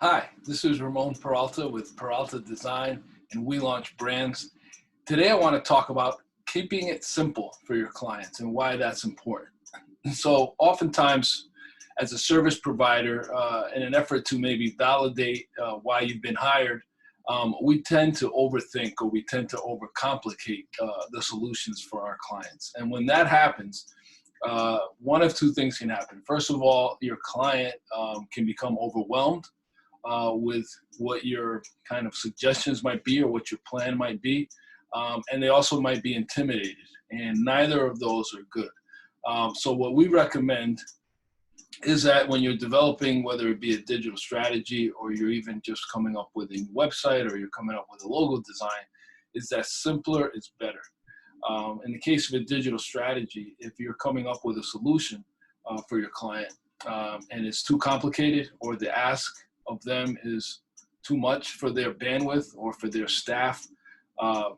Hi, this is Ramon Peralta with Peralta Design and We Launch Brands. Today I want to talk about keeping it simple for your clients and why that's important. So oftentimes as a service provider, in an effort to maybe validate why you've been hired, we tend to overthink or we tend to overcomplicate the solutions for our clients. And when that happens, one of two things can happen. First of all, your client can become overwhelmed with what your kind of suggestions might be or what your plan might be. And they also might be intimidated, and neither of those are good. So what we recommend is that when you're developing, whether it be a digital strategy or you're even just coming up with a website or you're coming up with a logo design, is that simpler is better. In the case of a digital strategy, if you're coming up with a solution for your client and it's too complicated or the ask of them is too much for their bandwidth or for their staff,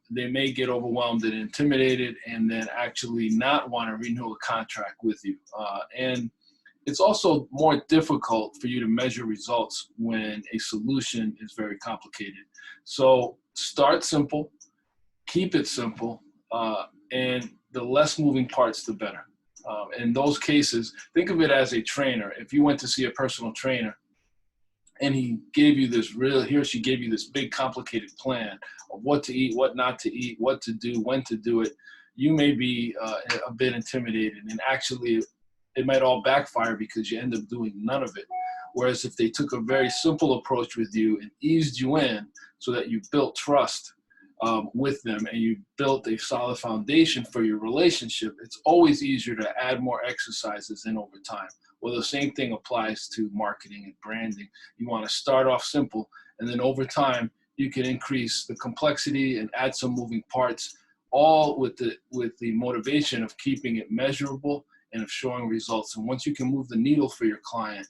they may get overwhelmed and intimidated and then actually not want to renew a contract with you. And it's also more difficult for you to measure results when a solution is very complicated. So start simple, keep it simple, and the less moving parts, the better. In those cases, think of it as a trainer. If you went to see a personal trainer and he or she gave you this big complicated plan of what to eat, what not to eat, what to do, when to do it, you may be a bit intimidated, and actually it might all backfire because you end up doing none of it. Whereas if they took a very simple approach with you and eased you in so that you built trust with them and you built a solid foundation for your relationship, it's always easier to add more exercises in over time. Well, the same thing applies to marketing and branding. You want to start off simple, and then over time, you can increase the complexity and add some moving parts, all with the motivation of keeping it measurable and of showing results. And once you can move the needle for your client,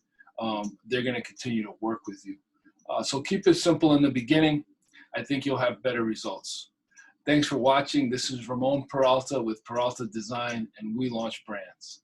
they're going to continue to work with you. So keep it simple in the beginning. I think you'll have better results. Thanks for watching. This is Ramon Peralta with Peralta Design, and We Launch Brands.